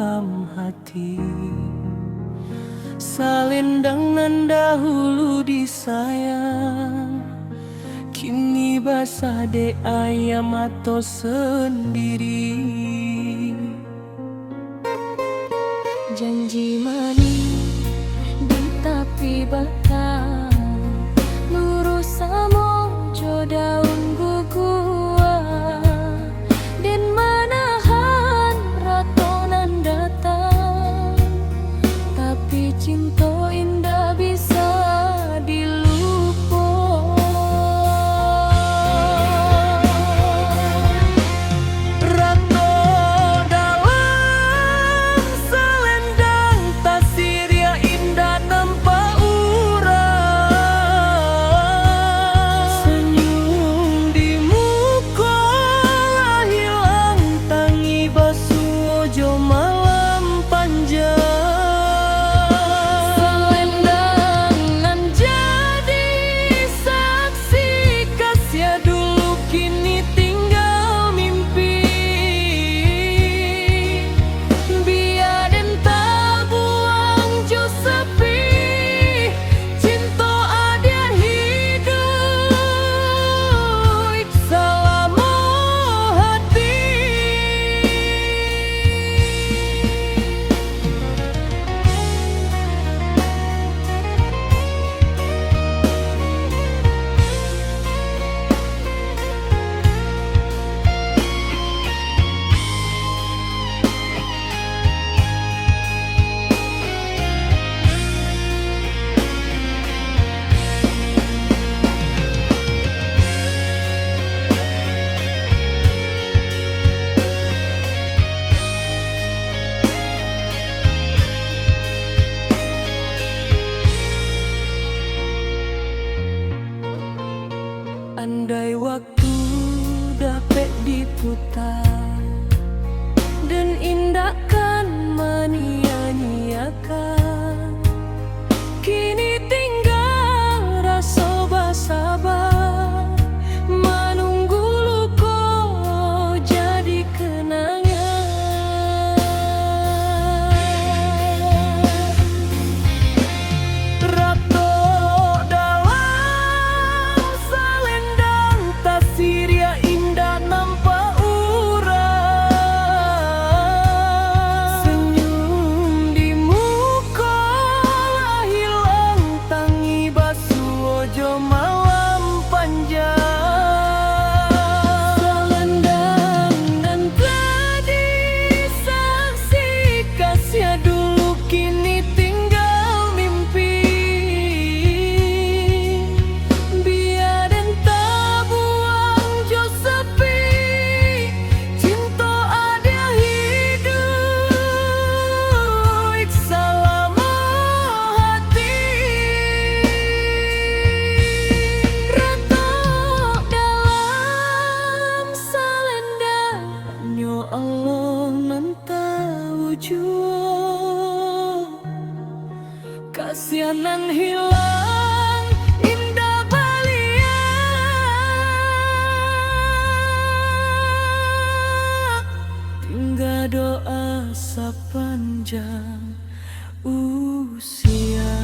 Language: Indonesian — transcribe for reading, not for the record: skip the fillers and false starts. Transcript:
dalam hati. Salendang nan dahulu disayang, kini basah de ayam atau sendiri. Janji manis di tepi batang, lurus samo jo daun gugua, dan manahan ratonan datang, tapi cinta indah bisa dilupa. Rato dalam selendang tasir ya indah nampak urang, senyum di muka lah hilang, tangi basuh ojo malam panjang. Selendang nan jadi saksi kasih dulu kini tinggal mimpi. Biar dan tak buang jo sepi, cinta ada hidup selama hati. Andai waktu dapat diputar dan indahkan mania-niakan, kini tinggal rasa bersabar menunggu luka jadi kenangan. Rato dalam selendang tasir ya indah nampak urang, senyum di muka lah hilang, tangi basuh ojo malam panjang. Selendang nan tadi saksi kasih dulu kini tinggal mimpi. Biar dan tak buang jo sepi, cinta ada hidup selama hati. Rato dalam selendang, nyo Allah nan tahu jua, kasihanan hilang indah balia. Tinggal doa sepanjang usia.